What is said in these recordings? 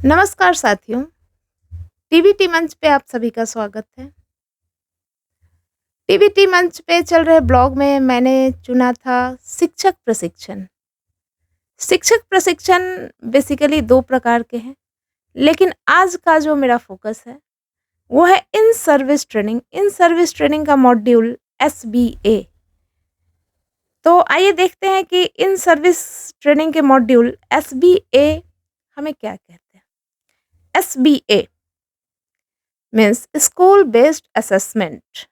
नमस्कार साथियों, टीवीटी मंच पे आप सभी का स्वागत है। टीवीटी मंच पे चल रहे ब्लॉग में मैंने चुना था शिक्षक प्रशिक्षण। शिक्षक प्रशिक्षण बेसिकली 2 प्रकार के हैं, लेकिन आज का जो मेरा फ़ोकस है, वो है in service training. In service training का मॉड्यूल एसबीए। तो आइए देखते हैं कि इन सर्विस ट्रेनिंग के मॉड्यूल एसबीए हमें क्या कहते हैं। SBA means school based assessment.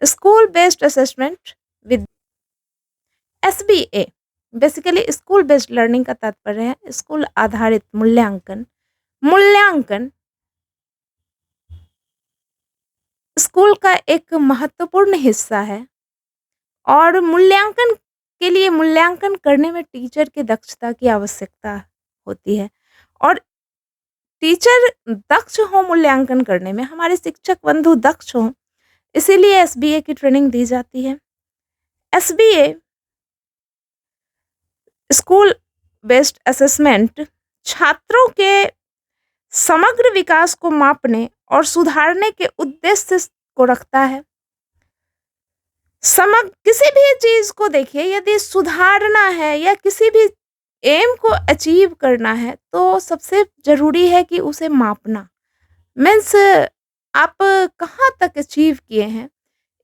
School based assessment with SBA basically school based learning का तात्पर्य है स्कूल आधारित मूल्यांकन। मूल्यांकन स्कूल का एक महत्वपूर्ण हिस्सा है और मूल्यांकन के लिए मूल्यांकन करने में टीचर की दक्षता की आवश्यकता होती है और टीचर दक्ष हो मूल्यांकन करने में, हमारे शिक्षक बंधु दक्ष हों, इसीलिए एसबीए की ट्रेनिंग दी जाती है। एसबीए स्कूल बेस्ड असेसमेंट छात्रों के समग्र विकास को मापने और सुधारने के उद्देश्य को रखता है। समग्र किसी भी चीज को देखिए, यदि सुधारना है या किसी भी एम को अचीव करना है तो सबसे जरूरी है कि उसे मापना। मीन्स आप कहाँ तक अचीव किए हैं,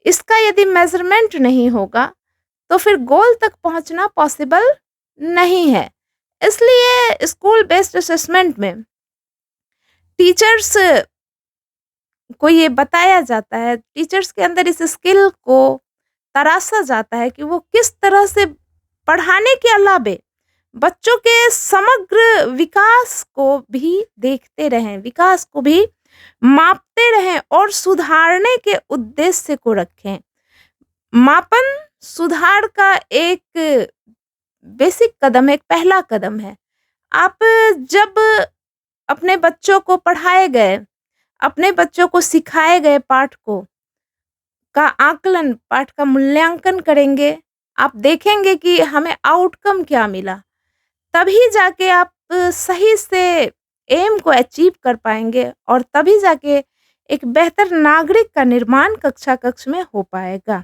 इसका यदि मेजरमेंट नहीं होगा तो फिर गोल तक पहुंचना पॉसिबल नहीं है। इसलिए स्कूल बेस्ड असेसमेंट में टीचर्स को ये बताया जाता है, टीचर्स के अंदर इस स्किल को तराशा जाता है कि वो किस तरह से पढ़ाने के अलावे बच्चों के समग्र विकास को भी देखते रहें, विकास को भी मापते रहें और सुधारने के उद्देश्य को रखें। मापन सुधार का एक बेसिक कदम है, एक पहला कदम है। आप जब अपने बच्चों को पढ़ाए गए, अपने बच्चों को सिखाए गए पाठ को का आकलन, पाठ का मूल्यांकन करेंगे, आप देखेंगे कि हमें आउटकम क्या मिला, तभी जाके आप सही से एम को अचीव कर पाएँगे और तभी जाके एक बेहतर नागरिक का निर्माण कक्षा कक्ष में हो पाएगा।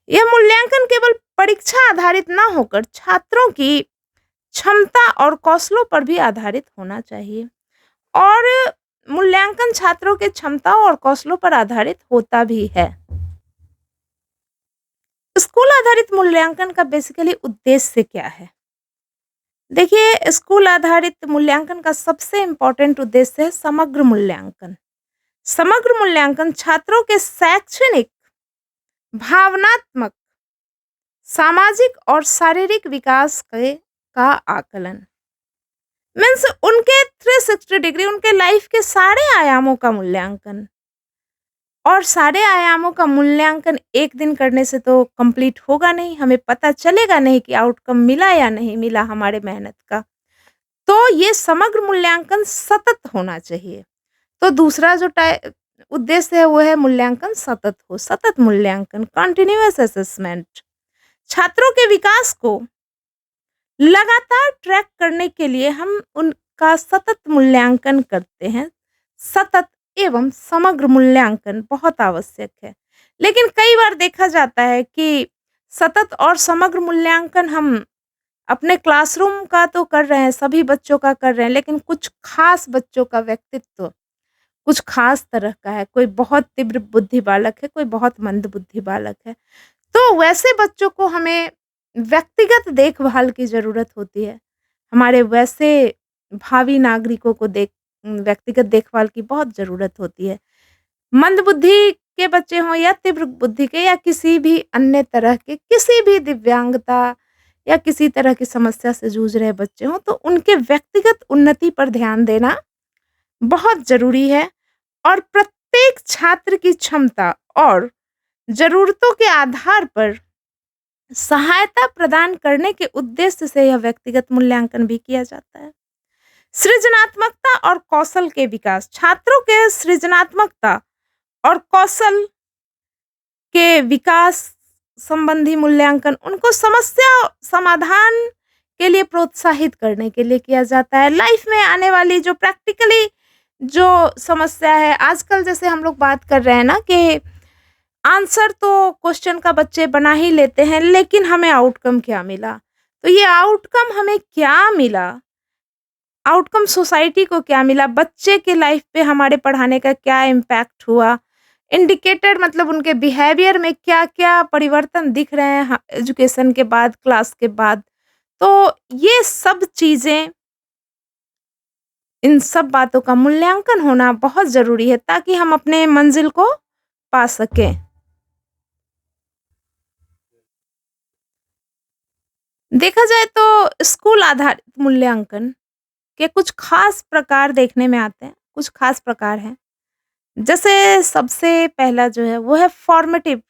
यह मूल्यांकन केवल परीक्षा आधारित ना होकर छात्रों की क्षमता और कौशलों पर भी आधारित होना चाहिए और मूल्यांकन छात्रों के क्षमताओं और कौशलों पर आधारित होता भी है। स्कूल आधारित मूल्यांकन का बेसिकली उद्देश्य क्या है? देखिए, स्कूल आधारित मूल्यांकन का सबसे इम्पोर्टेंट उद्देश्य है समग्र मूल्यांकन। समग्र मूल्यांकन छात्रों के शैक्षणिक, भावनात्मक, सामाजिक और शारीरिक विकास का आकलन। मीन्स उनके 360 डिग्री, उनके लाइफ के सारे आयामों का मूल्यांकन। और सारे आयामों का मूल्यांकन एक दिन करने से तो कंप्लीट होगा नहीं, हमें पता चलेगा नहीं कि आउटकम मिला या नहीं मिला हमारे मेहनत का। तो ये समग्र मूल्यांकन सतत होना चाहिए। तो दूसरा जो उद्देश्य है वो है मूल्यांकन सतत हो, सतत मूल्यांकन, कंटिन्यूअस असेसमेंट। छात्रों के विकास को लगातार ट्रैक करने के लिए हम उनका सतत मूल्यांकन करते हैं। सतत एवं समग्र मूल्यांकन बहुत आवश्यक है। लेकिन कई बार देखा जाता है कि सतत और समग्र मूल्यांकन हम अपने क्लासरूम का तो कर रहे हैं, सभी बच्चों का कर रहे हैं, लेकिन कुछ खास बच्चों का व्यक्तित्व कुछ खास तरह का है। कोई बहुत तीव्र बुद्धि बालक है, कोई बहुत मंद बुद्धि बालक है। तो वैसे बच्चों को हमें व्यक्तिगत देखभाल की ज़रूरत होती है। हमारे वैसे भावी नागरिकों को व्यक्तिगत देखभाल की बहुत ज़रूरत होती है। मंद बुद्धि के बच्चे हों या तीव्र बुद्धि के या किसी भी अन्य तरह के, किसी भी दिव्यांगता या किसी तरह की समस्या से जूझ रहे बच्चे हों, तो उनके व्यक्तिगत उन्नति पर ध्यान देना बहुत ज़रूरी है और प्रत्येक छात्र की क्षमता और ज़रूरतों के आधार पर सहायता प्रदान करने के उद्देश्य से यह व्यक्तिगत मूल्यांकन भी किया जाता है। सृजनात्मकता और कौशल के विकास, छात्रों के सृजनात्मकता और कौशल के विकास संबंधी मूल्यांकन उनको समस्या समाधान के लिए प्रोत्साहित करने के लिए किया जाता है। लाइफ में आने वाली जो प्रैक्टिकली जो समस्या है, आजकल जैसे हम लोग बात कर रहे हैं ना कि आंसर तो क्वेश्चन का बच्चे बना ही लेते हैं, लेकिन हमें आउटकम क्या मिला? तो ये आउटकम हमें क्या मिला? आउटकम सोसाइटी को क्या मिला? बच्चे के लाइफ पे हमारे पढ़ाने का क्या इम्पैक्ट हुआ? इंडिकेटर मतलब उनके बिहेवियर में क्या-क्या परिवर्तन दिख रहे हैं एजुकेशन के बाद, क्लास के बाद। तो ये सब चीज़ें, इन सब बातों का मूल्यांकन होना बहुत ज़रूरी है ताकि हम अपने मंज़िल को पा सकें। देखा जाए तो स्कूल आधारित मूल्यांकन के कुछ खास प्रकार देखने में आते हैं, कुछ खास प्रकार हैं। जैसे सबसे पहला जो है वो है formative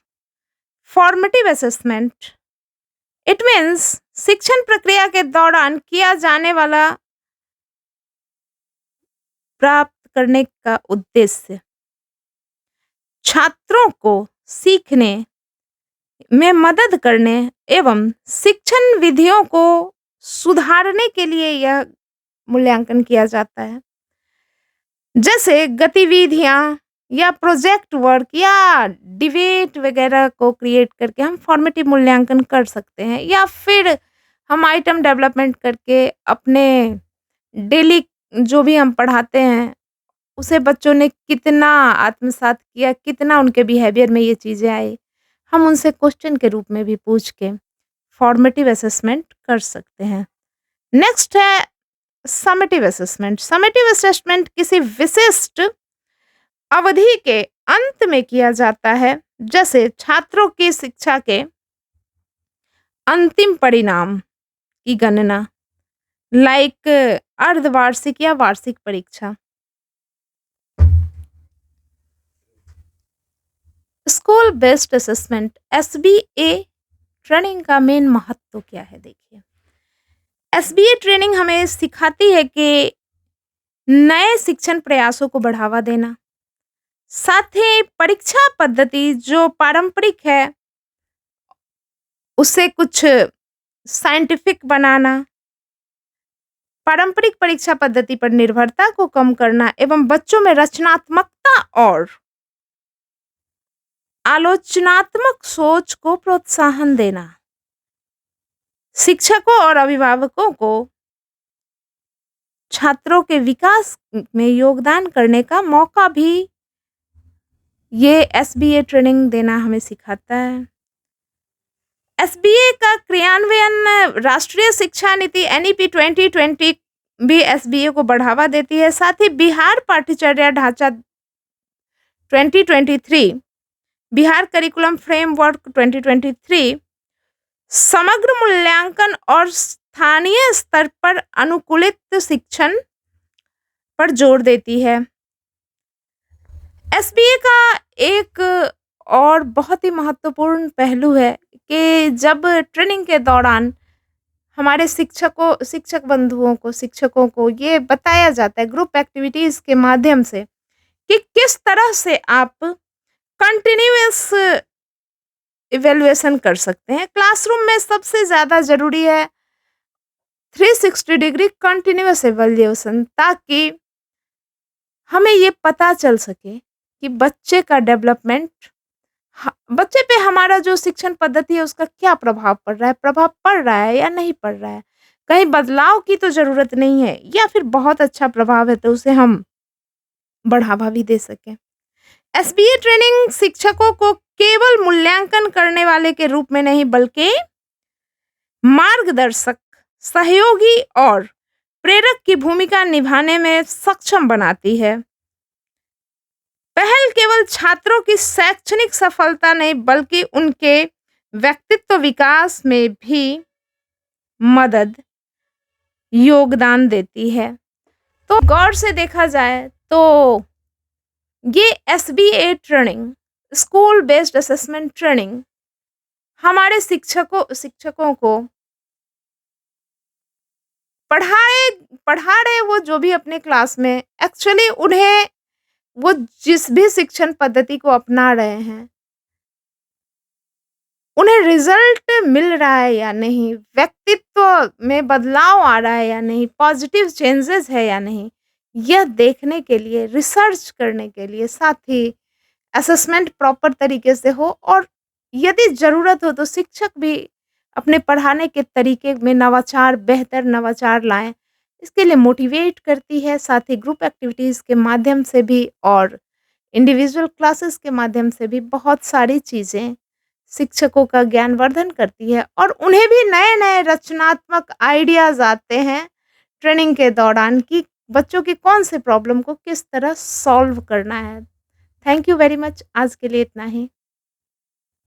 formative assessment. It means शिक्षण प्रक्रिया के दौरान किया जाने वाला प्राप्त करने का उद्देश्य छात्रों को सीखने में मदद करने एवं शिक्षण विधियों को सुधारने के लिए यह मूल्यांकन किया जाता है। जैसे गतिविधियाँ या प्रोजेक्ट वर्क या डिबेट वगैरह को क्रिएट करके हम फॉर्मेटिव मूल्यांकन कर सकते हैं, या फिर हम आइटम डेवलपमेंट करके अपने डेली जो भी हम पढ़ाते हैं, उसे बच्चों ने कितना आत्मसात किया, कितना उनके बिहेवियर में ये चीज़ें आई, हम उनसे क्वेश्चन के रूप में भी पूछ के फॉर्मेटिव असेसमेंट कर सकते हैं। नेक्स्ट है समेटिव असेसमेंट। समेटिव असेसमेंट किसी विशिष्ट अवधि के अंत में किया जाता है, जैसे छात्रों की शिक्षा के अंतिम परिणाम की गणना, लाइक अर्धवार्षिक या वार्षिक परीक्षा। School based assessment SBA training का मेन महत्व क्या है? देखिए, एसबीए ट्रेनिंग हमें सिखाती है कि नए शिक्षण प्रयासों को बढ़ावा देना, साथ ही परीक्षा पद्धति जो पारंपरिक है उसे कुछ साइंटिफिक बनाना, पारंपरिक परीक्षा पद्धति पर निर्भरता को कम करना एवं बच्चों में रचनात्मकता और आलोचनात्मक सोच को प्रोत्साहन देना। शिक्षकों और अभिभावकों को छात्रों के विकास में योगदान करने का मौका भी ये एसबीए ट्रेनिंग देना हमें सिखाता है। एसबीए का क्रियान्वयन राष्ट्रीय शिक्षा नीति एनईपी 2020 भी एसबीए को बढ़ावा देती है। साथ ही बिहार पाठ्यचर्या ढांचा 2023, बिहार करिकुलम फ्रेमवर्क 2023 समग्र मूल्यांकन और स्थानीय स्तर पर अनुकूलित शिक्षण पर जोर देती है। एसबीए का एक और बहुत ही महत्वपूर्ण पहलू है कि जब ट्रेनिंग के दौरान हमारे शिक्षक बंधुओं को, शिक्षकों को ये बताया जाता है ग्रुप एक्टिविटीज़ के माध्यम से कि किस तरह से आप कंटिन्यूअस इवैल्यूएशन कर सकते हैं। क्लासरूम में सबसे ज़्यादा ज़रूरी है 360 डिग्री कंटिन्यूअस इवैल्यूएशन, ताकि हमें ये पता चल सके कि बच्चे का डेवलपमेंट, बच्चे पे हमारा जो शिक्षण पद्धति है उसका क्या प्रभाव पड़ रहा है, प्रभाव पड़ रहा है या नहीं पड़ रहा है, कहीं बदलाव की तो ज़रूरत नहीं है, या फिर बहुत अच्छा प्रभाव है तो उसे हम बढ़ावा भी दे सकें। एसबीए ट्रेनिंग शिक्षकों को केवल मूल्यांकन करने वाले के रूप में नहीं, बल्कि मार्गदर्शक, सहयोगी और प्रेरक की भूमिका निभाने में सक्षम बनाती है। पहल केवल छात्रों की शैक्षणिक सफलता नहीं, बल्कि उनके व्यक्तित्व विकास में भी मदद, योगदान देती है। तो गौर से देखा जाए तो ये SBA training, school based assessment training, हमारे शिक्षकों को पढ़ा रहे वो जो भी अपने क्लास में, एक्चुअली उन्हें वो जिस भी शिक्षण पद्धति को अपना रहे हैं उन्हें रिज़ल्ट मिल रहा है या नहीं, व्यक्तित्व में बदलाव आ रहा है या नहीं, पॉज़िटिव चेंजेज़ है या नहीं, यह देखने के लिए, रिसर्च करने के लिए, साथ ही असेसमेंट प्रॉपर तरीके से हो और यदि ज़रूरत हो तो शिक्षक भी अपने पढ़ाने के तरीके में नवाचार, बेहतर नवाचार लाएँ। इसके लिए मोटिवेट करती है, साथ ही ग्रुप एक्टिविटीज़ के माध्यम से भी और इंडिविजुअल क्लासेस के माध्यम से भी बहुत सारी चीज़ें शिक्षकों का ज्ञानवर्धन करती है और उन्हें भी नए-नए रचनात्मक आइडियाज़ आते हैं ट्रेनिंग के दौरान कि बच्चों की कौन-से प्रॉब्लम को किस तरह सॉल्व करना है। Thank you very much. आज के लिए इतना ही।